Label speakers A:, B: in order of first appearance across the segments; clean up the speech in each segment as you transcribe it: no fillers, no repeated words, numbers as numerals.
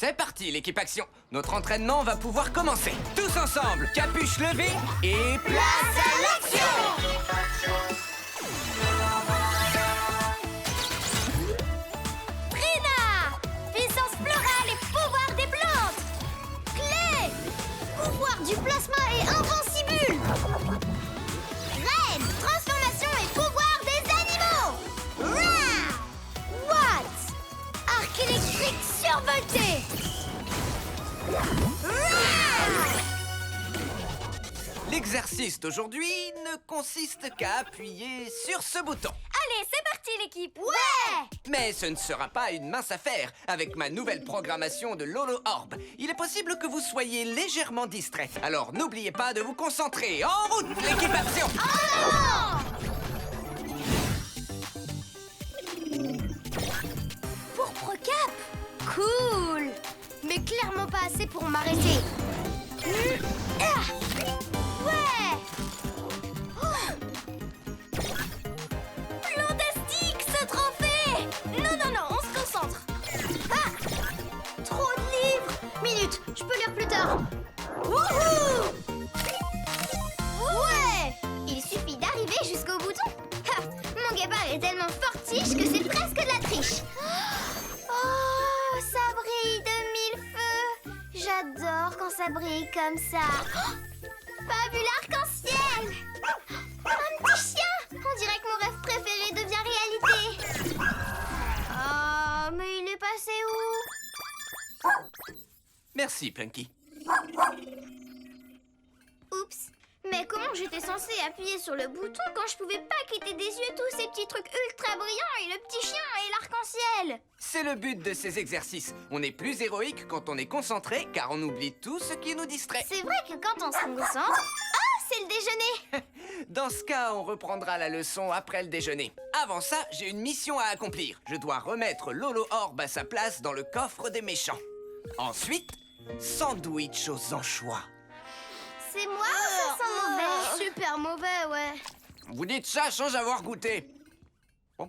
A: C'est parti, l'équipe Action. Notre entraînement va pouvoir commencer. Tous ensemble, capuche levée et place à l'action!
B: Trina! Puissance florale et pouvoir des plantes! Clé! Pouvoir du plasma et invincible! Reine! Transformation et pouvoir des animaux! Ra! Watt! Arc électrique survolté!
A: L'exercice d'aujourd'hui ne consiste qu'à appuyer sur ce bouton.
B: Allez, c'est parti l'équipe! Ouais!
A: Mais ce ne sera pas une mince affaire. Avec ma nouvelle programmation de Lolo Orb, il est possible que vous soyez légèrement distrait. Alors n'oubliez pas de vous concentrer. En route, l'équipe Action!
B: Pourpre cap! Cool! Mais clairement pas assez pour m'arrêter. Ouais! Fantastique ce trophée! Non, on se concentre. Ah! Trop de livres! Minute, je peux lire plus tard. Wouhou! Ouais! Il suffit d'arriver jusqu'au bouton. Ha! Mon guépard est tellement fortiche que c'est presque de la triche. Oh, ça brille de mille feux. J'adore quand ça brille comme ça. Pas vu l'arc-en-ciel! Un petit chien! On dirait que mon rêve préféré devient réalité. Oh, mais il est passé où?
A: Merci, Plunky.
B: Oups! Mais comment j'étais censée appuyer sur le bouton quand je pouvais pas quitter des yeux tous ces petits trucs ultra brillants et le petit chien et l'arc-en-ciel?
A: C'est le but de ces exercices. On est plus héroïque quand on est concentré, car on oublie tout ce qui nous distrait.
B: C'est vrai que quand on se concentre... Ah, c'est le déjeuner!
A: Dans ce cas, on reprendra la leçon après le déjeuner. Avant ça, j'ai une mission à accomplir. Je dois remettre Lolo Orb à sa place dans le coffre des méchants. Ensuite, sandwich aux anchois.
B: C'est moi ou ça sent mauvais? Super mauvais, ouais.
A: Vous dites ça sans avoir goûté. Ah!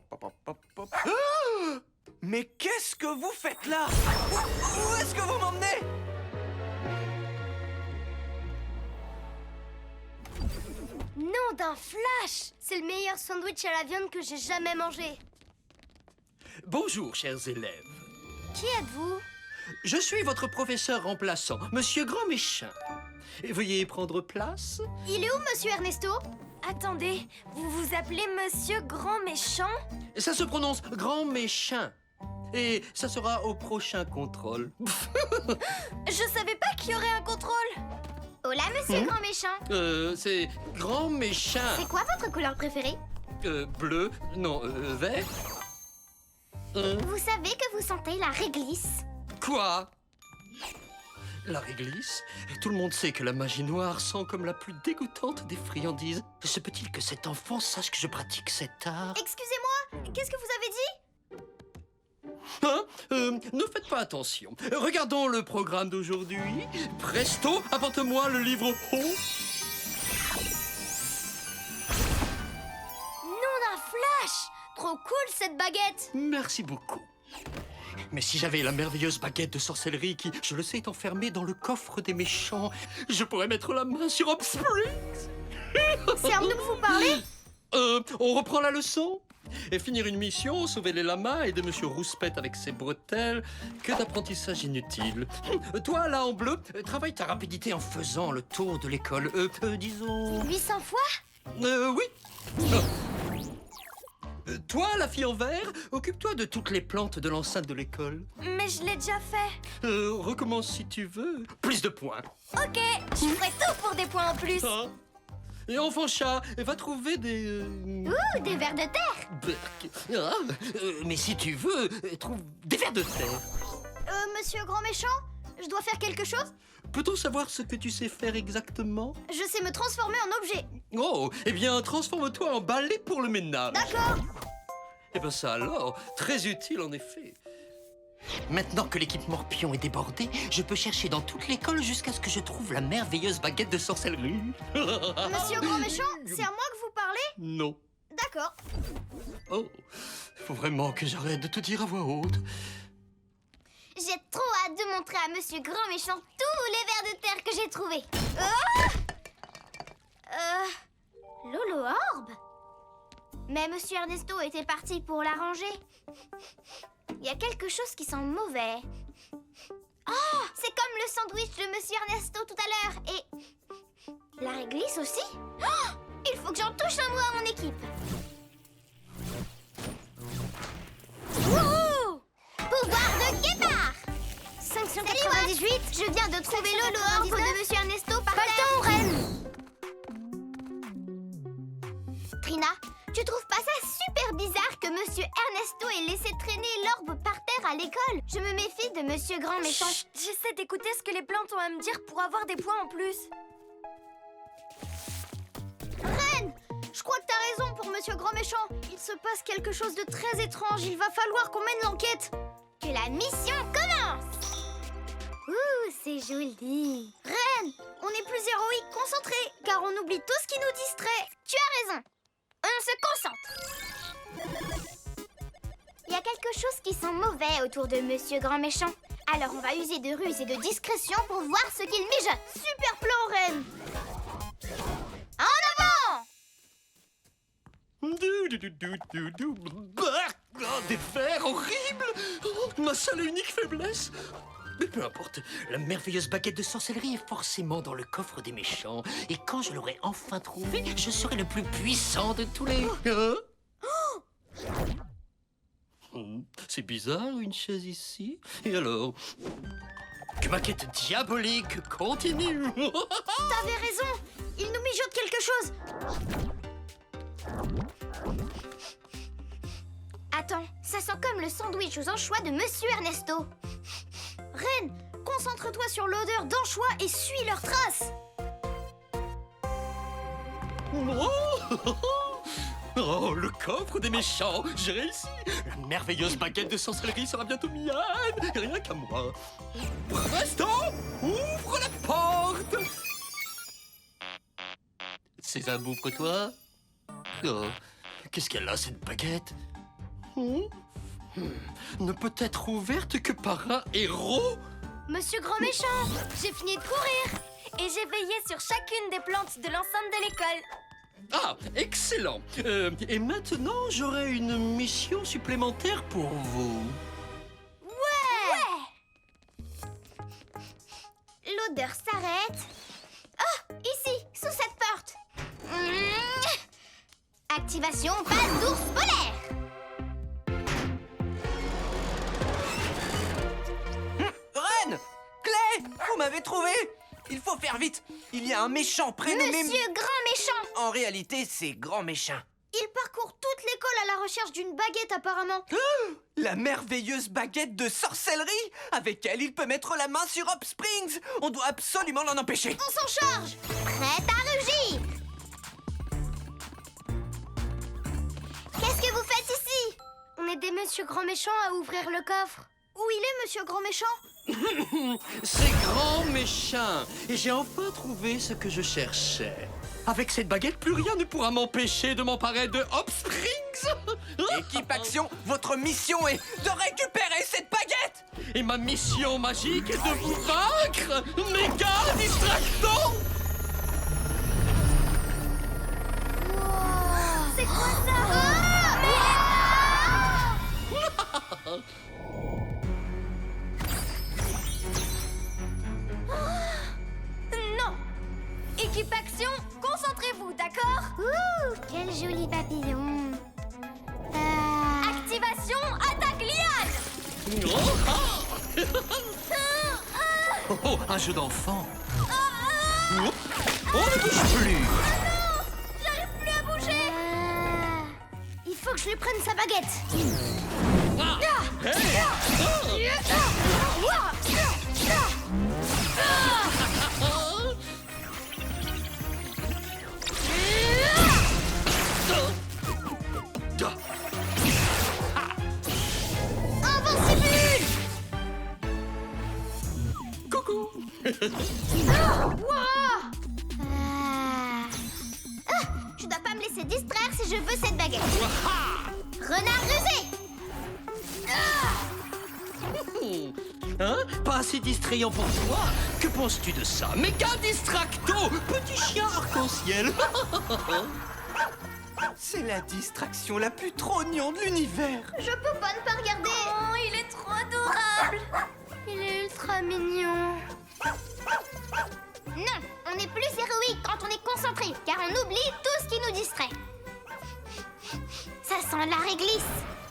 A: Mais qu'est-ce que vous faites là? Où est-ce que vous m'emmenez?
B: Nom d'un flash! C'est le meilleur sandwich à la viande que j'ai jamais mangé.
C: Bonjour, chers élèves.
B: Qui êtes-vous?
C: Je suis votre professeur remplaçant, Monsieur Grand Méchant. Et veuillez prendre place.
B: Il est où, Monsieur Ernesto? Attendez, vous vous appelez Monsieur Grand Méchant?
C: Ça se prononce Grand Méchant. Et ça sera au prochain contrôle.
B: Je savais pas qu'il y aurait un contrôle. Hola, Monsieur Grand Méchant.
C: C'est Grand Méchant.
B: C'est quoi votre couleur préférée?
C: Bleu, non, vert.
B: Vous savez que vous sentez la réglisse?
C: Quoi? La réglisse? Tout le monde sait que la magie noire sent comme la plus dégoûtante des friandises. Se peut-il que cet enfant sache que je pratique cet art?
B: Excusez-moi, qu'est-ce que vous avez dit?
C: Hein? Ne faites pas attention. Regardons le programme d'aujourd'hui. Presto, apporte-moi le livre haut.
B: Nom d'un flash! Trop cool cette baguette!
C: Merci beaucoup. Mais si j'avais la merveilleuse baguette de sorcellerie qui, je le sais, est enfermée dans le coffre des méchants, je pourrais mettre la main sur Hop Springs.
B: C'est à nous que vous parlez?
C: On reprend la leçon? Et finir une mission, sauver les lamas, aider Monsieur Rouspette avec ses bretelles. Que d'apprentissage inutile. Toi, là, en bleu, travaille ta rapidité en faisant le tour de l'école. Disons...
B: 800 fois?
C: Oui. Toi, la fille en vert, occupe-toi de toutes les plantes de l'enceinte de l'école.
B: Mais je l'ai déjà fait.
C: Recommence si tu veux. Plus de points.
B: Ok, je ferai tout pour des points en plus.
C: Hein? Et enfant chat, va trouver des...
B: Ouh, des vers de terre.
C: Berk. Mais si tu veux, trouve des vers de terre.
B: Monsieur Grand Méchant, je dois faire quelque chose?
C: Peut-on savoir ce que tu sais faire exactement?
B: Je sais me transformer en objet.
C: Oh, eh bien, transforme-toi en balai pour le ménage.
B: D'accord.
C: Eh bien ça alors, très utile en effet. Maintenant que l'équipe Morpion est débordée, je peux chercher dans toute l'école jusqu'à ce que je trouve la merveilleuse baguette de sorcellerie.
B: Monsieur Grand Méchant, c'est à moi que vous parlez?
C: Non.
B: D'accord.
C: Oh, faut vraiment que j'arrête de te dire à voix haute.
B: J'ai trop hâte hâte de montrer à Monsieur Grand Méchant tous les vers de terre que j'ai trouvés. Lolo Orbe? Mais Monsieur Ernesto était parti pour la ranger. Il y a quelque chose qui sent mauvais. Oh, c'est comme le sandwich de Monsieur Ernesto tout à l'heure. Et la réglisse aussi. Oh, il faut que j'en touche un mot à mon équipe. Wouhou! Pouvoir de guépard. 598. Je viens de trouver Lolo Orbe de Monsieur Ernesto par terre. Pas le temps, Reine. Trina, tu trouves pas ça super bizarre que Monsieur Ernesto ait laissé traîner l'orbe par terre à l'école? Je me méfie de Monsieur Grand Méchant.
D: Chut, j'essaie d'écouter ce que les plantes ont à me dire pour avoir des points en plus.
B: Reine, je crois que t'as raison pour Monsieur Grand Méchant. Il se passe quelque chose de très étrange. Il va falloir qu'on mène l'enquête. Que la mission commence. Ouh, c'est joli. Reine, on est plus héroïque, concentrés, car on oublie tout ce qui nous distrait. Tu as raison. On se concentre. Il y a quelque chose qui sent mauvais autour de Monsieur Grand Méchant. Alors on va user de ruse et de discrétion pour voir ce qu'il mijote. Super plan, Reine. En avant!
C: Des vers horribles. Ma seule et unique faiblesse. Mais peu importe, la merveilleuse baguette de sorcellerie est forcément dans le coffre des méchants. Et quand je l'aurai enfin trouvée, je serai le plus puissant de tous les... C'est bizarre, une chaise ici. Et alors? Que ma quête diabolique continue.
B: T'avais raison. Il nous mijote quelque chose. Attends, ça sent comme le sandwich aux anchois de Monsieur Ernesto. Reine, concentre-toi sur l'odeur d'anchois et suis leurs traces.
C: Oh, le coffre des méchants. J'ai réussi. La merveilleuse baguette de sorcellerie sera bientôt mienne. Rien qu'à moi. Presto, ouvre la porte. C'est un bout pour toi. Oh, qu'est-ce qu'elle a, cette baguette? Ne peut être ouverte que par un héros.
D: Monsieur Grand Méchant, j'ai fini de courir. Et j'ai veillé sur chacune des plantes de l'enceinte de l'école.
C: Ah, excellent. Et maintenant, j'aurai une mission supplémentaire pour vous.
B: Ouais. L'odeur s'arrête. Oh, ici, sous cette porte. Activation passe d'ours polaire.
A: Reine! Clé! Vous m'avez trouvé! Il faut faire vite! Il y a un méchant prénommé...
B: Monsieur Grand Méchant.
A: En réalité, c'est Grand Méchant.
B: Il parcourt toute l'école à la recherche d'une baguette apparemment.
A: La merveilleuse baguette de sorcellerie! Avec elle, il peut mettre la main sur Hop Springs! On doit absolument l'en empêcher!
B: On s'en charge. Prête à rugir. Qu'est-ce que vous faites ici?
D: On aidait Monsieur Grand Méchant à ouvrir le coffre.
B: Où il est, Monsieur Grand Méchant?
C: C'est Grand Méchant. Et j'ai enfin trouvé ce que je cherchais. Avec cette baguette, plus rien ne pourra m'empêcher de m'emparer de Hop Springs.
A: Équipe Action, votre mission est de récupérer cette baguette!
C: Et ma mission magique est de vous vaincre, méga distractant.
D: C'est quoi ça? Non! Équipe Action, concentrez-vous, d'accord?
B: Ouh, quel joli papillon.
D: Activation, attaque liane!
C: Oh, un jeu d'enfant. Oh, ne touche plus.
D: J'arrive plus à bouger!
B: Il faut que je lui prenne sa baguette. Invincible.
C: Coucou.
B: Je dois pas me laisser distraire si je veux cette baguette. Renard rusé.
C: Hein? Pas assez distrayant pour toi? Que penses-tu de ça? Méga distracto! Petit chien arc-en-ciel!
A: C'est la distraction la plus trognon de l'univers.
B: Je peux pas ne pas regarder.
D: Oh, il est trop adorable.
B: Il est ultra mignon. Non, on est plus héroïque quand on est concentré, car on oublie tout ce qui nous distrait. Ça sent la réglisse.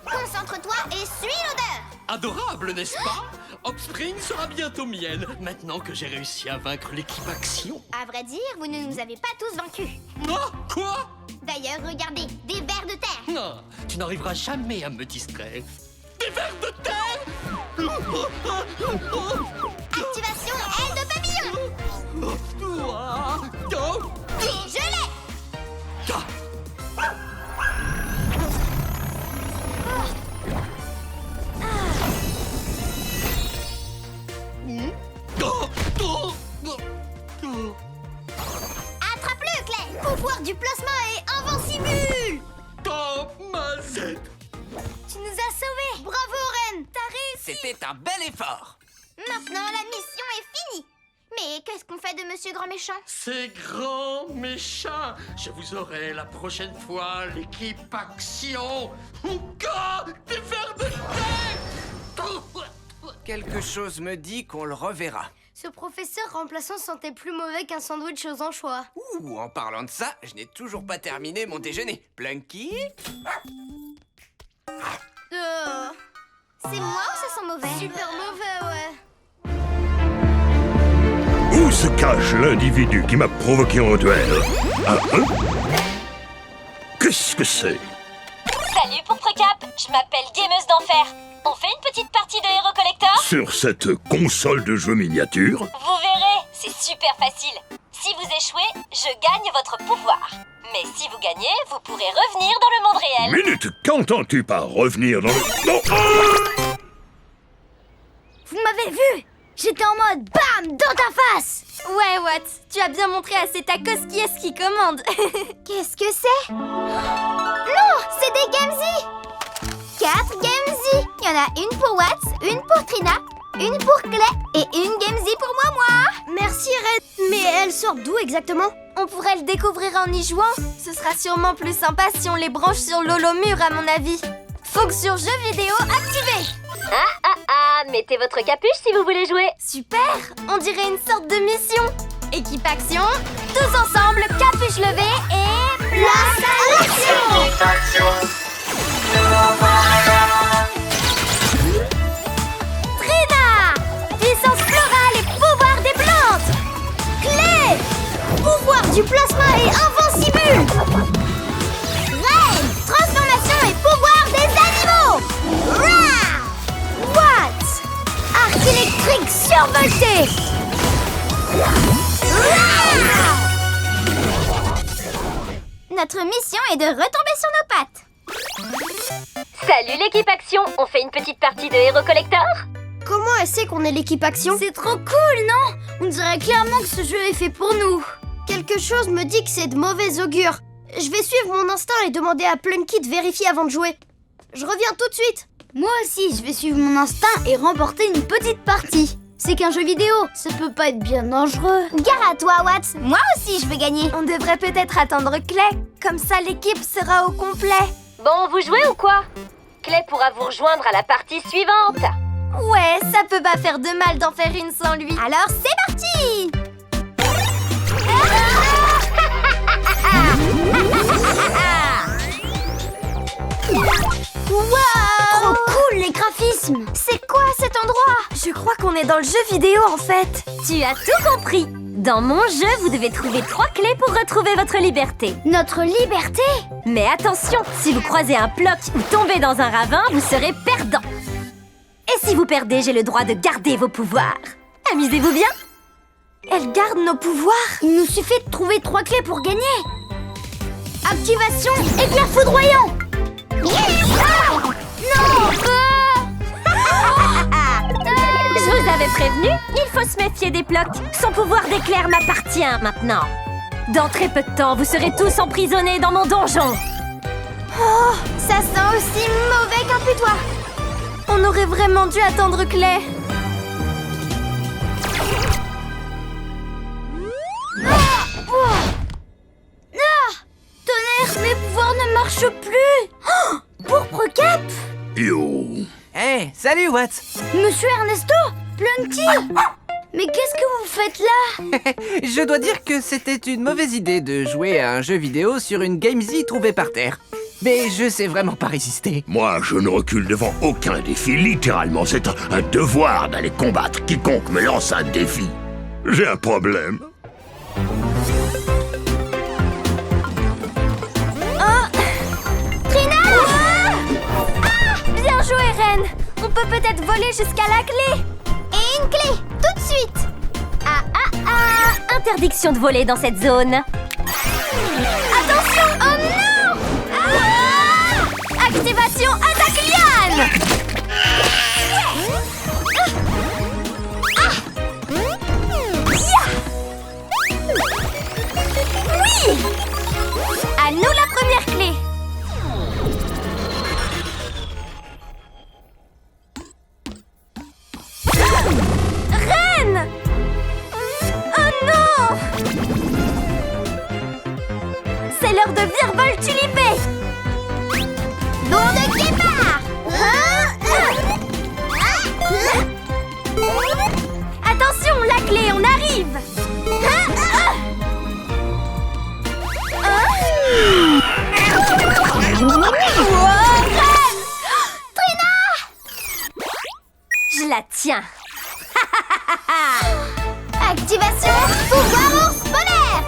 B: Concentre-toi et suis l'odeur.
C: Adorable, n'est-ce pas? Hopspring sera bientôt mienne, maintenant que j'ai réussi à vaincre l'équipe Action.
B: À vrai dire, vous ne nous avez pas tous vaincus.
C: Ah, quoi?
B: D'ailleurs, regardez, des vers de terre.
C: Non, tu n'arriveras jamais à me distraire. Des vers de terre?
B: Activation aile de papillon. Et je l'ai. Attrape-le, Clay. Pouvoir du plasma est invincible.
C: Oh, ma Z.
D: Tu nous as sauvés.
B: Bravo, Ren.
D: T'as réussi.
A: C'était un bel effort.
B: Maintenant, la mission est finie. Mais qu'est-ce qu'on fait de Monsieur Grand Méchant?
C: C'est grand méchant. Je vous aurai la prochaine fois, l'équipe Action. Encore des vers de terre.
A: Quelque chose me dit qu'on le reverra.
D: Ce professeur remplaçant sentait plus mauvais qu'un sandwich aux anchois.
A: Ouh, en parlant de ça, je n'ai toujours pas terminé mon déjeuner. Plunky?
B: C'est moi ou ça sent mauvais?
D: Super mauvais, ouais.
E: Où se cache l'individu qui m'a provoqué en duel? Qu'est-ce que c'est?
F: Salut Pourprecap, je m'appelle Gameuse d'Enfer. On fait une petite partie de Hero Collector?
E: Sur cette console de jeu miniature?
F: Vous verrez, c'est super facile. Si vous échouez, je gagne votre pouvoir. Mais si vous gagnez, vous pourrez revenir dans le monde réel.
E: Minute, qu'entends-tu par revenir dans le... Non.
D: Vous m'avez vu? J'étais en mode BAM dans ta face. Ouais, Watts, tu as bien montré à Cétacos qui est-ce qui commande.
B: Qu'est-ce que c'est? Non, c'est des Gamzy. 4 Gamzy. Il y en a une pour Watts, une pour Trina, une pour Clay et une Gamzy pour moi.
D: Merci, Red. Mais elle sort d'où exactement? On pourrait le découvrir en y jouant. Ce sera sûrement plus sympa si on les branche sur l'holomur, à mon avis. Faut que sur jeux vidéo activé.
F: Mettez votre capuche si vous voulez jouer.
D: Super. On dirait une sorte de mission. Équipe Action, tous ensemble, capuche levée et... place à l'action. Trina, puissance florale et pouvoir des plantes. Clé, pouvoir du plasma et invincible. Reine, transformation et pouvoir des animaux. Rah! Watts, arc électrique survolté. Rah!
B: Notre mission est de retomber sur nos pattes.
F: Salut l'équipe Action, on fait une petite partie de Hero Collector?
D: Comment elle sait qu'on est l'équipe Action? C'est trop cool, non? On dirait clairement que ce jeu est fait pour nous. Quelque chose me dit que c'est de mauvais augure. Je vais suivre mon instinct et demander à Plunky de vérifier avant de jouer. Je reviens tout de suite. Moi aussi, je vais suivre mon instinct et remporter une petite partie. C'est qu'un jeu vidéo, ça peut pas être bien dangereux.
B: Gare à toi, Watts. Moi aussi, je veux gagner.
D: On devrait peut-être attendre Clay. Comme ça, l'équipe sera au complet.
F: Bon, vous jouez ou quoi? Clay pourra vous rejoindre à la partie suivante.
D: Ouais, ça peut pas faire de mal d'en faire une sans lui.
B: Alors, c'est parti.
D: Wow! Trop cool les graphismes! C'est quoi cet endroit? Je crois qu'on est dans le jeu vidéo en fait.
F: Tu as tout compris. Dans mon jeu, vous devez trouver 3 clés pour retrouver votre liberté.
D: Notre liberté?
F: Mais attention, si vous croisez un bloc ou tombez dans un ravin, vous serez perdant. Et si vous perdez, j'ai le droit de garder vos pouvoirs. Amusez-vous bien.
D: Elle garde nos pouvoirs? Il nous suffit de trouver 3 clés pour gagner. Activation éclair foudroyant. Non!
F: Je vous avais prévenu, il faut se méfier des blocs. Son pouvoir d'éclair m'appartient maintenant. Dans très peu de temps, vous serez tous emprisonnés dans mon donjon.
D: Oh, ça sent aussi mauvais qu'un putois. On aurait vraiment dû attendre Clay.
A: Hey, salut, Watts.
D: Monsieur Ernesto, Plunky. Mais qu'est-ce que vous faites là?
A: Je dois dire que c'était une mauvaise idée de jouer à un jeu vidéo sur une GameZ trouvée par terre. Mais je sais vraiment pas résister.
E: Moi, je ne recule devant aucun défi. Littéralement, c'est un devoir d'aller combattre quiconque me lance un défi. J'ai un problème.
D: Trina! Bien joué, Ren. On peut peut-être voler jusqu'à la clé.
B: Et une clé, tout de suite.
F: Interdiction de voler dans cette zone.
D: Attention! Oh non! Activation attaque liane! Oui! À nous la première clé! Reine! Oh non! C'est l'heure de virevol tulipé!
B: Bon de guépard.
D: Attention, la clé, on arrive!
F: Je la tiens.
B: Activation pouvoir ours polaire.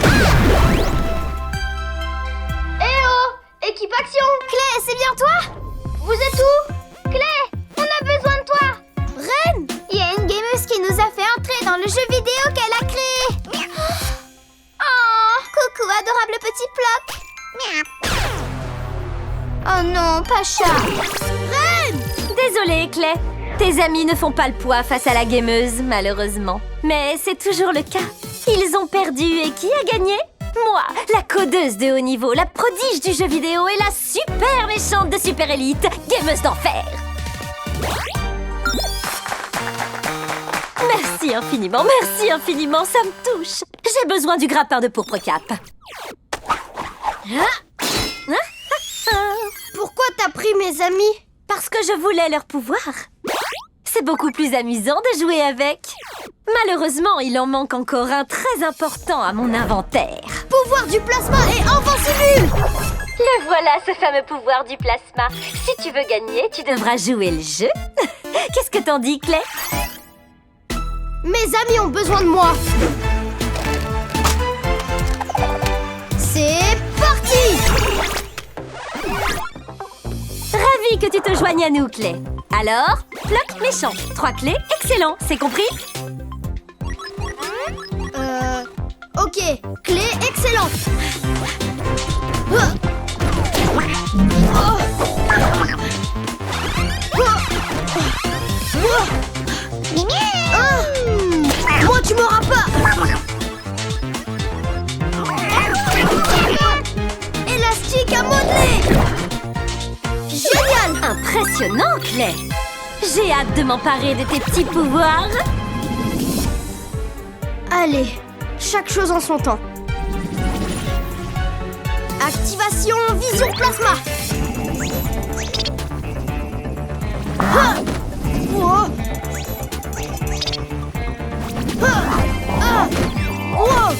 D: Eh oh! Équipe action!
B: Clé, c'est bien toi?
D: Vous êtes où? Clé, on a besoin de toi!
B: Ren, il y a une gameuse qui nous a fait entrer dans le jeu vidéo qu'elle a créé. Oh, coucou adorable petit Ploc. Oh non, Pacha. Ren!
F: Désolée, Clay. Tes amis ne font pas le poids face à la gameuse, malheureusement. Mais c'est toujours le cas. Ils ont perdu et qui a gagné? Moi, la codeuse de haut niveau, la prodige du jeu vidéo et la super méchante de Super Elite, gameuse d'enfer. Merci infiniment, ça me touche. J'ai besoin du grappin de pourpre cap.
D: Pourquoi t'as pris mes amis?
F: Parce que je voulais leur pouvoir. C'est beaucoup plus amusant de jouer avec. Malheureusement, il en manque encore un très important à mon inventaire.
D: Pouvoir du plasma et invincible!
F: Le voilà, ce fameux pouvoir du plasma. Si tu veux gagner, tu devras jouer le jeu. Qu'est-ce que t'en dis, Clay?
D: Mes amis ont besoin de moi. C'est parti!
F: Ravi que tu te joignes à nous, Clay. Alors, Ploc méchant. 3 clés, excellent, c'est compris?
D: Ok, clé excellente. Moi, tu m'auras pas. Élastique à modeler. Génial.
F: Impressionnant, Clay. J'ai hâte de m'emparer de tes petits pouvoirs.
D: Allez, chaque chose en son temps. Activation vision plasma. Ah! Oh! Ah! Ah! Oh!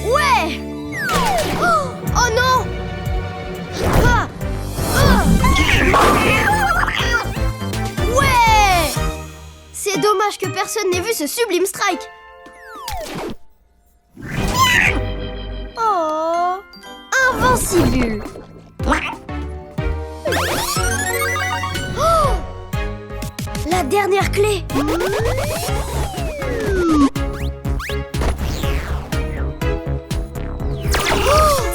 D: Ouais! Oh non! Ah! Ah! Ouais! C'est dommage que personne n'ait vu ce sublime strike. Oh! Invincible! Oh! La dernière clé!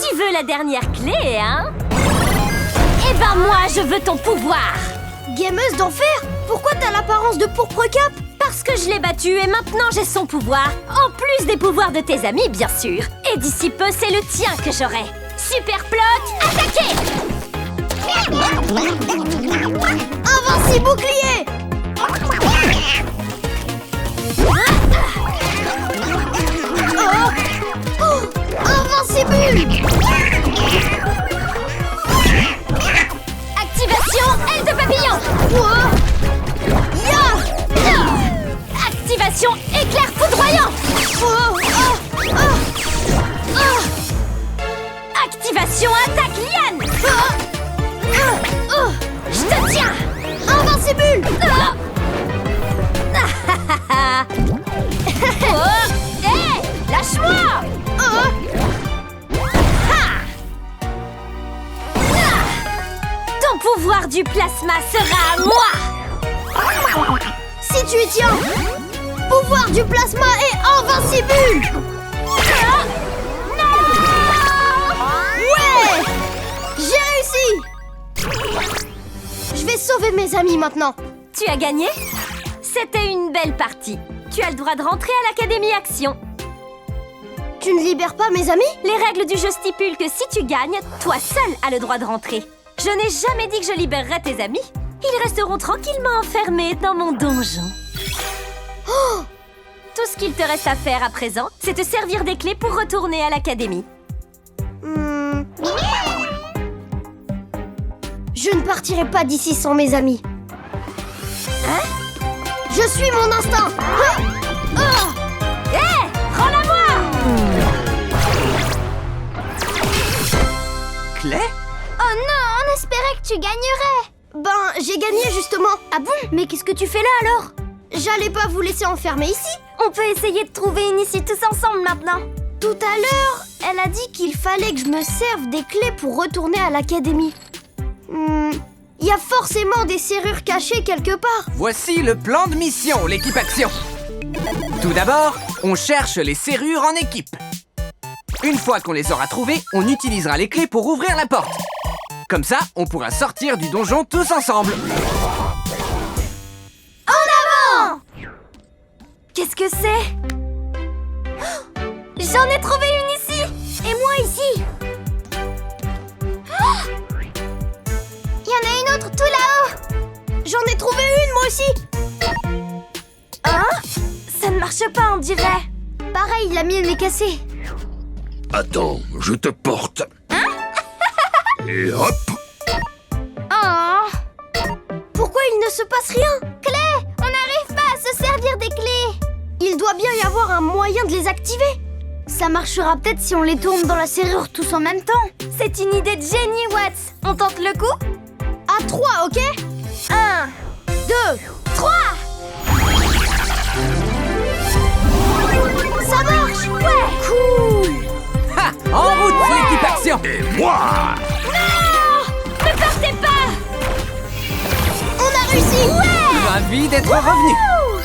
F: Tu veux la dernière clé, hein? Eh ben moi, je veux ton pouvoir!
D: Gameuse d'enfer? Pourquoi t'as l'apparence de pourpre cap?
F: Parce que je l'ai battu et maintenant j'ai son pouvoir. En plus des pouvoirs de tes amis, bien sûr. Et d'ici peu, c'est le tien que j'aurai. Super Ploc, attaquez!
D: Invincible bouclier! Oh! Invincible!
F: Activation aile de papillon!
D: Oh! Invincible!
F: Oh, hé, lâche-moi! Ton pouvoir du plasma sera à moi!
D: Si tu y tiens! Pouvoir du plasma est invincible! Ouais! J'ai réussi! Je vais sauver mes amis maintenant.
F: Tu as gagné? C'était une belle partie. Tu as le droit de rentrer à l'Académie Action.
D: Tu ne libères pas mes amis?
F: Les règles du jeu stipulent que si tu gagnes, toi seul as le droit de rentrer. Je n'ai jamais dit que je libérerais tes amis. Ils resteront tranquillement enfermés dans mon donjon. Tout ce qu'il te reste à faire à présent, c'est te servir des clés pour retourner à l'Académie.
D: Je ne partirai pas d'ici sans mes amis. Hein? Je suis mon instinct.
F: Hé, rends-la-moi!
A: Clé?
B: Oh non, on espérait que tu gagnerais.
D: Ben, j'ai gagné justement.
F: Ah bon? Mais qu'est-ce que tu fais là alors?
D: J'allais pas vous laisser enfermer ici.
F: On peut essayer de trouver une issue tous ensemble maintenant.
D: Tout à l'heure, elle a dit qu'il fallait que je me serve des clés pour retourner à l'académie. Il y a forcément des serrures cachées quelque part.
A: Voici le plan de mission, l'équipe Action. Tout d'abord, on cherche les serrures en équipe. Une fois qu'on les aura trouvées, on utilisera les clés pour ouvrir la porte. Comme ça, on pourra sortir du donjon tous ensemble.
F: Qu'est-ce que c'est? J'en ai trouvé une ici! Et moi ici!
B: Il y en a une autre tout là-haut.
D: J'en ai trouvé une moi aussi.
F: Hein? Ça ne marche pas, on dirait.
D: Pareil, la mienne est cassée.
E: Attends, je te porte. Et hop!
B: Oh.
D: Pourquoi il ne se passe rien?
B: Clé, on n'arrive pas à se servir des clés.
D: Il doit bien y avoir un moyen de les activer. Ça marchera peut-être si on les tourne dans la serrure tous en même temps.
F: C'est une idée de génie, Watts. On tente le coup?
D: À 3, ok?
F: 1,
D: 2,
F: 3!
D: ça marche!
F: Ouais!
D: Cool!
A: Ha! En route, l'équipe Action!
E: Et moi!
F: Ne partez pas!
D: On a réussi!
A: Ravi d'être revenu.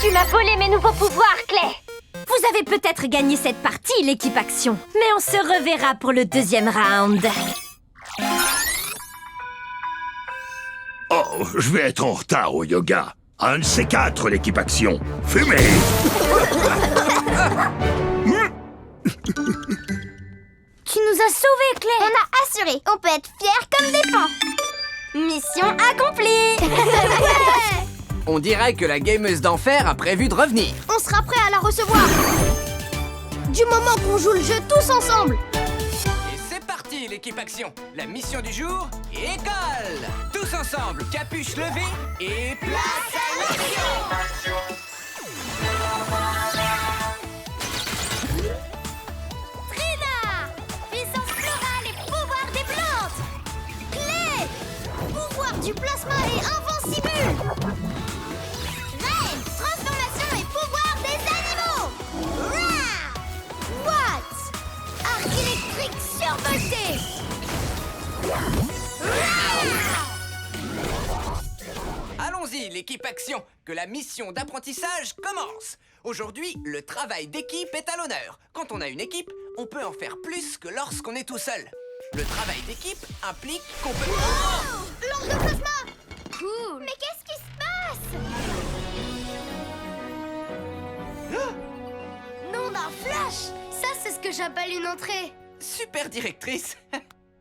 F: Tu m'as volé mes nouveaux pouvoirs, Clé. Vous avez peut-être gagné cette partie, l'équipe Action. Mais on se reverra pour le deuxième round.
E: Oh, je vais être en retard au yoga. Un de ces quatre, l'équipe Action. Fumez!
F: Tu nous as sauvés, Clé.
B: On a assuré. On peut être fiers comme des pans.
F: Mission accomplie.
A: On dirait que la gameuse d'enfer a prévu de revenir.
D: On sera prêt à la recevoir. Du moment qu'on joue le jeu tous ensemble.
A: Et c'est parti, l'équipe Action. La mission du jour, école. Tous ensemble, capuche levée et place à l'action.
B: Trina, puissance florale et pouvoir des plantes.
D: Clé! Pouvoir du plasma est invincible.
B: Reine, transformation et pouvoir des animaux. Rah!
D: What? Arc électrique survolté.
A: Allons-y, l'équipe Action, que la mission d'apprentissage commence. Aujourd'hui, le travail d'équipe est à l'honneur. Quand on a une équipe, on peut en faire plus que lorsqu'on est tout seul. Le travail d'équipe implique qu'on peut...
D: Langue de plasma.
B: Cool. Mais qu'est-ce qui se passe?
D: Nom d'un flash. Ça, c'est ce que j'appelle une entrée.
A: Super directrice.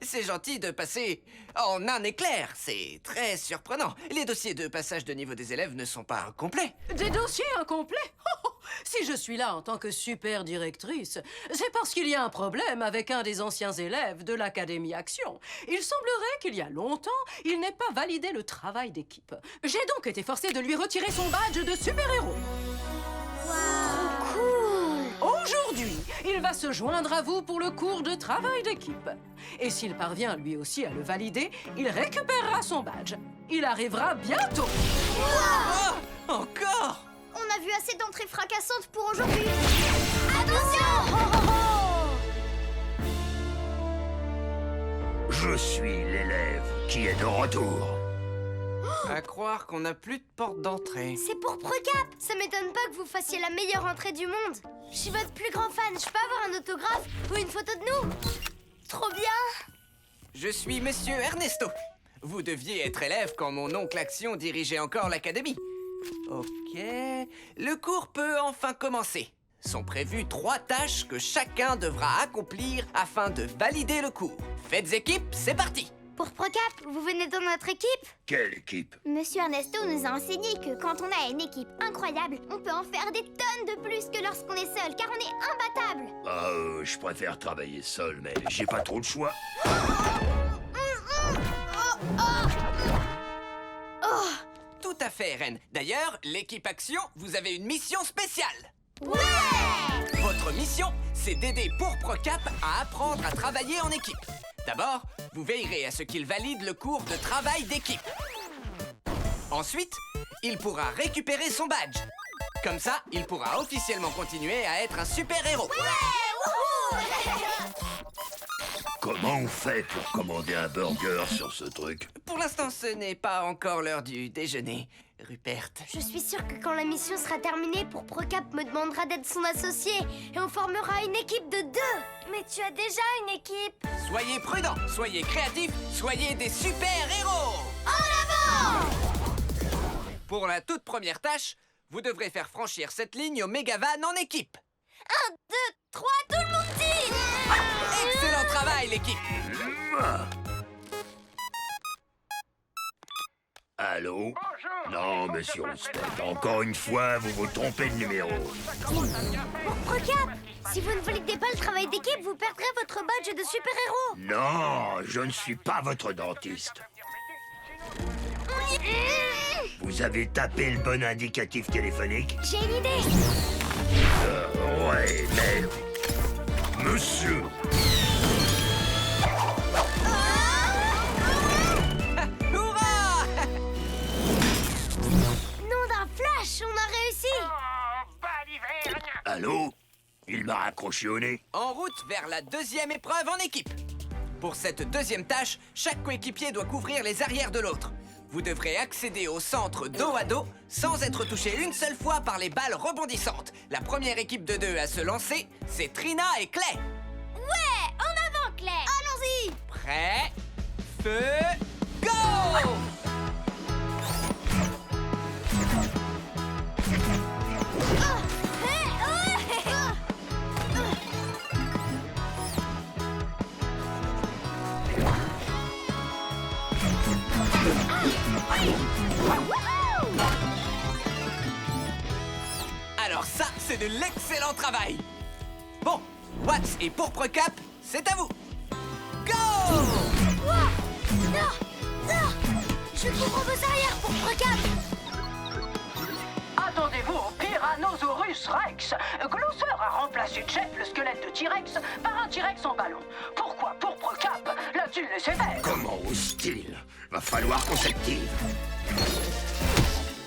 A: C'est gentil de passer en un éclair. C'est très surprenant. Les dossiers de passage de niveau des élèves ne sont pas complets.
G: Des dossiers incomplets? Oh, si je suis là en tant que super directrice, c'est parce qu'il y a un problème avec un des anciens élèves de l'Académie Action. Il semblerait qu'il y a longtemps, il n'ait pas validé le travail d'équipe. J'ai donc été forcée de lui retirer son badge de super-héros. Aujourd'hui, il va se joindre à vous pour le cours de travail d'équipe. Et s'il parvient lui aussi à le valider, il récupérera son badge. Il arrivera bientôt.
A: Oh, encore!
D: On a vu assez d'entrées fracassantes pour aujourd'hui. Attention!
E: Je suis l'élève qui est de retour.
A: À croire qu'on n'a plus de porte d'entrée.
D: C'est pour Procap. Ça m'étonne pas que vous fassiez la meilleure entrée du monde. Je suis votre plus grand fan. Je peux avoir un autographe ou une photo de nous? Trop bien!
A: Je suis Monsieur Ernesto. Vous deviez être élève quand mon oncle Action dirigeait encore l'académie. Ok, le cours peut enfin commencer. Sont prévues 3 tâches que chacun devra accomplir afin de valider le cours. Faites équipe, c'est parti!
D: Pour Procap, vous venez dans notre équipe?
E: Quelle équipe?
B: Monsieur Ernesto nous a enseigné que quand on a une équipe incroyable, on peut en faire des tonnes de plus que lorsqu'on est seul, car on est imbattable.
E: Je préfère travailler seul, mais j'ai pas trop le choix.
A: Tout à fait, Ren. D'ailleurs, l'équipe Action, vous avez une mission spéciale.
B: Ouais!
A: Votre mission, c'est d'aider Pourprecap à apprendre à travailler en équipe. D'abord, vous veillerez à ce qu'il valide le cours de travail d'équipe. Ensuite, il pourra récupérer son badge. Comme ça, il pourra officiellement continuer à être un super-héros.
E: Comment on fait pour commander un burger sur ce truc?
A: Pour l'instant, ce n'est pas encore l'heure du déjeuner, Rupert.
D: Je suis sûre que quand la mission sera terminée, pour Procap me demandera d'être son associé et on formera une équipe de 2. Mais tu as déjà une équipe.
A: Soyez prudents, soyez créatifs, soyez des super-héros!
D: En avant!
A: Pour la toute première tâche, vous devrez faire franchir cette ligne au Megavan en équipe.
D: 1, 2, 3, tout le monde dit!
A: Excellent travail, l'équipe!
E: Allô? Non, monsieur Rouspect, encore une fois, vous vous trompez de numéro.
D: Pour Procap, si vous ne validez pas le travail d'équipe, vous perdrez votre badge de super-héros.
E: Non, je ne suis pas votre dentiste. Vous avez tapé le bon indicatif téléphonique?
D: J'ai une idée.
E: Ouais, mais... Monsieur,
A: Hurrah!
D: Nom d'un flash, on a réussi.
E: allô? Il m'a raccroché au nez.
A: En route vers la deuxième épreuve en équipe. Pour cette deuxième tâche, chaque coéquipier doit couvrir les arrières de l'autre. Vous devrez accéder au centre dos à dos sans être touché une seule fois par les balles rebondissantes. La première équipe de 2 à se lancer, c'est Trina et Clay.
B: Ouais, en avant, Claire.
D: Allons-y.
A: Prêt, feu, go! Alors ça, c'est de l'excellent travail. Bon, Watts et Pourprecap, c'est à vous. Go!
D: Je couvre vos arrières pour Procap.
G: Attendez-vous au Tyrannosaurus Rex. Glosser a remplacé Jeff, le squelette de T-Rex, par un T-Rex en ballon. Pourquoi Pourprecap l'a-t-il laissé faire?
E: Comment ose-t-il? Va falloir qu'on s'active.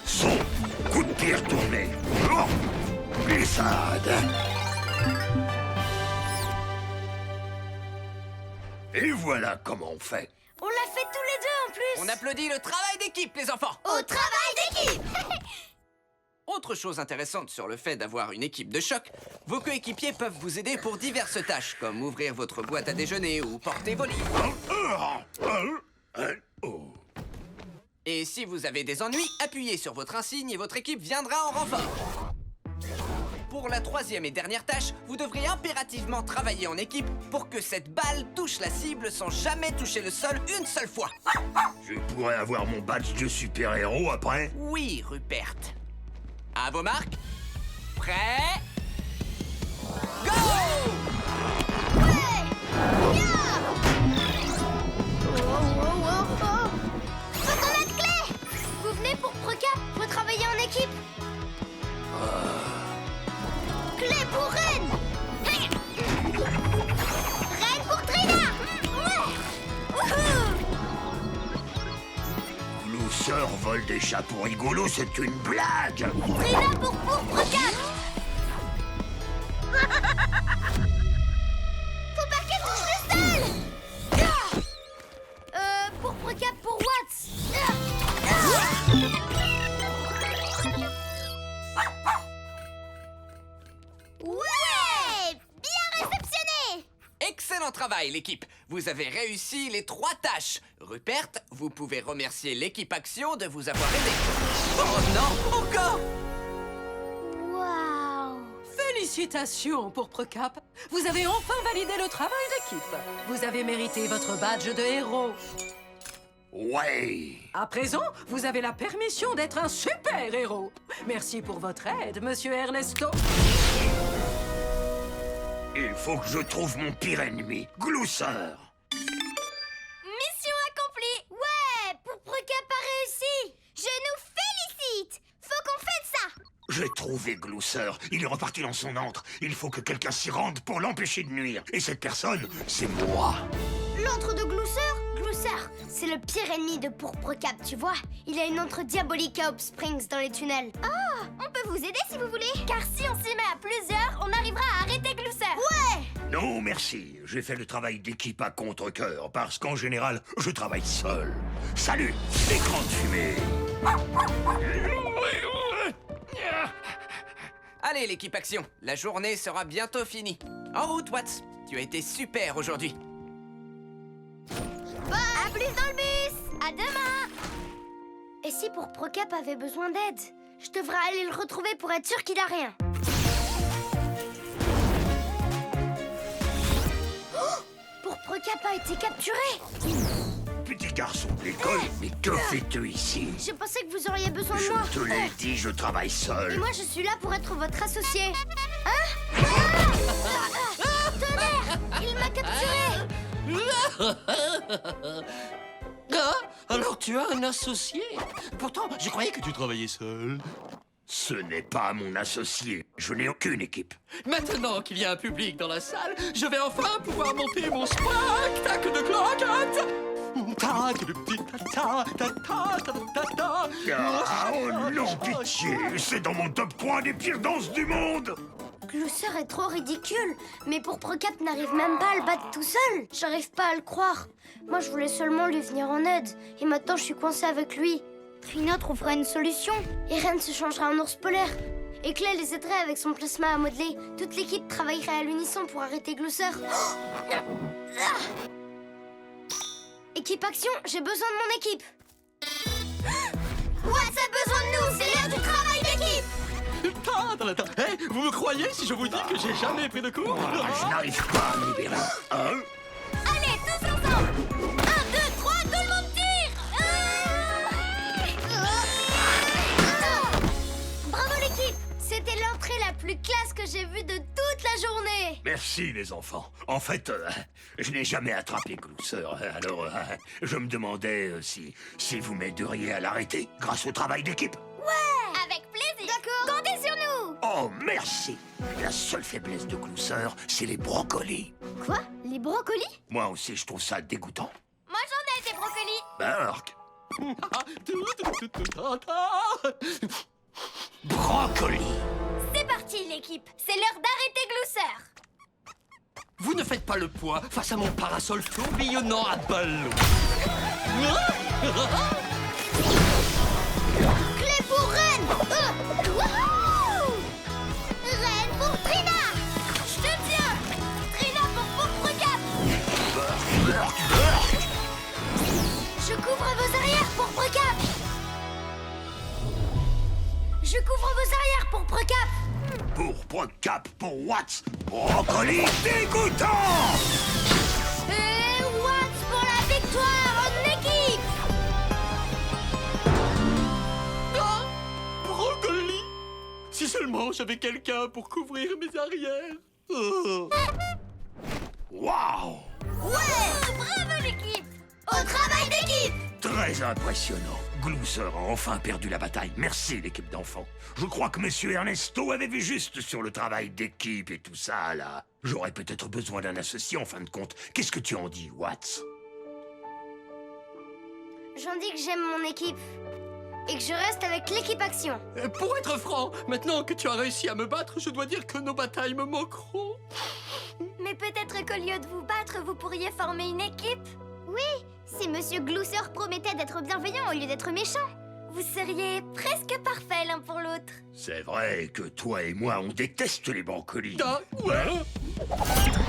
E: Son coup de pied retourné. Oh, glissade. Et voilà comment on fait.
D: On l'a fait tous les deux en plus.
A: On applaudit le travail d'équipe, les enfants.
D: Au travail d'équipe.
A: Autre chose intéressante sur le fait d'avoir une équipe de choc, vos coéquipiers peuvent vous aider pour diverses tâches, comme ouvrir votre boîte à déjeuner ou porter vos livres.
E: Oh.
A: Et si vous avez des ennuis, appuyez sur votre insigne et votre équipe viendra en renfort. Pour la troisième et dernière tâche, vous devrez impérativement travailler en équipe pour que cette balle touche la cible sans jamais toucher le sol une seule fois.
E: Je pourrais avoir mon badge de super-héros après?
A: Oui, Rupert. À vos marques. Prêt? Go!
D: Faut qu'on aide Clay. Vous venez pour Procap, faut travailler en équipe. Clay pour Ren. Ren pour Trina.
E: Glosser vole des Les chapeaux rigolos, c'est une blague.
B: Trina pour Pourpre-Cap. Faut pas qu'elle touche le sol.
D: Pourpre-Cap pour Watts.
B: Ouais, bien réceptionné.
A: Excellent travail, l'équipe. Vous avez réussi les 3 tâches. Rupert, vous pouvez remercier l'équipe Action de vous avoir aidé. Oh non, encore!
D: Waouh.
G: Félicitations, Pourpre-Cap. Vous avez enfin validé le travail d'équipe. Vous avez mérité votre badge de héros.
E: Ouais.
G: À présent, vous avez la permission d'être un super héros. Merci pour votre aide, monsieur Ernesto.
E: Il faut que je trouve mon pire ennemi, Glouceur.
B: Mission accomplie. Ouais, Pourpre-Cap a réussi. Je nous félicite. Faut qu'on fête ça.
E: J'ai trouvé Glouceur. Il est reparti dans son antre. Il faut que quelqu'un s'y rende pour l'empêcher de nuire. Et cette personne, c'est moi.
D: L'antre de Glouceur? Glouceur, c'est le pire ennemi de Pourpre-Cap, tu vois. Il a une antre diabolique à Hope Springs dans les tunnels.
B: Oh, on peut vous aider si vous voulez.
D: Car si on s'y met à plusieurs, on arrivera à arrêter Glouceur.
B: Ouais.
E: Non, merci. J'ai fait le travail d'équipe à contre-cœur, parce qu'en général, je travaille seul. Salut, écran de fumée.
A: Allez, l'équipe Action, la journée sera bientôt finie. En route, Watts. Tu as été super aujourd'hui.
B: À plus dans le bus. À demain.
D: Et si Pourpre-Cap avait besoin d'aide? Je devrais aller le retrouver pour être sûr qu'il a rien. Oh, Pourpre-Cap a été capturé.
E: Petit garçon de l'école, mais que fais-tu ici?
D: Je pensais que vous auriez besoin de
E: Je
D: moi.
E: te l'ai dit, je travaille
D: Et
E: seul.
D: moi, je suis là pour être votre associé.
B: Tonnerre, il m'a capturé.
C: Ah, alors tu as un associé. Pourtant, je croyais que tu travaillais seul.
E: Ce n'est pas mon associé. Je n'ai aucune équipe.
C: Maintenant qu'il y a un public dans la salle, je vais enfin pouvoir monter mon spectacle de croquettes.
E: Ah, oh non, pitié. C'est dans mon top 3 des pires danses du monde.
D: Glouceur est trop ridicule. Mais Pourpre-Cap n'arrive même pas à le battre tout seul. J'arrive pas à le croire. Moi, je voulais seulement lui venir en aide. Et maintenant, je suis coincée avec lui. Trina trouvera une solution. Et Ren se changera en ours polaire. Et Clay les aiderait avec son plasma à modeler. Toute l'équipe travaillerait à l'unisson pour arrêter Glouceur. Équipe Action, j'ai besoin de mon équipe.
B: Watts a besoin de nous. C'est l'heure du travail d'équipe.
C: Hey, vous me croyez si je vous dis que j'ai jamais pris de cours?
E: Ah, je n'arrive pas à me libérer. Hein?
B: Allez, tous ensemble. 1, 2, 3, tout le monde tire.
D: Bravo l'équipe. C'était l'entrée la plus classe que j'ai vue de toute la journée.
E: Merci, les enfants. En fait, je n'ai jamais attrapé Glouceur. Alors, je me demandais si vous m'aideriez à l'arrêter grâce au travail d'équipe.
B: Avec plaisir. D'accord. Comptez sur nous.
E: Oh, merci. La seule faiblesse de Glouceur, c'est les brocolis.
D: Quoi? Les brocolis?
E: Moi aussi, je trouve ça dégoûtant.
B: Moi j'en ai des brocolis.
E: Bark. Brocoli.
B: C'est parti l'équipe. C'est l'heure d'arrêter Glouceur.
C: Vous ne faites pas le poids face à mon parasol tourbillonnant à ballon.
B: Clé pour Ren. Wouhou. Ren pour Trina. Je te tiens. Trina pour Pourpre-Cap.
D: Je couvre vos arrières, Pourpre-Cap. Je couvre vos arrières, Pourpre-Cap.
E: Pourpre-Cap pour Watts. Brocoli dégoûtant.
B: Et Watts pour la victoire en équipe.
C: Brocoli! Si seulement j'avais quelqu'un pour couvrir mes arrières. Oh.
E: Waouh.
B: Ouais. Bravo l'équipe. Au travail d'équipe.
E: Très impressionnant. Glouceur a enfin perdu la bataille. Merci, l'équipe d'enfants. Je crois que Monsieur Ernesto avait vu juste sur le travail d'équipe et tout ça, là. J'aurais peut-être besoin d'un associé, en fin de compte. Qu'est-ce que tu en dis, Watts?
D: J'en dis que j'aime mon équipe. et que je reste avec l'équipe Action.
C: Pour être franc, maintenant que tu as réussi à me battre, je dois dire que nos batailles me manqueront.
B: Mais peut-être qu'au lieu de vous battre, vous pourriez former une équipe. Oui, si Monsieur Glouceur promettait d'être bienveillant au lieu d'être méchant, vous seriez presque parfaits l'un pour l'autre.
E: C'est vrai que toi et moi, on déteste les brocolis.
C: Ah, ouais.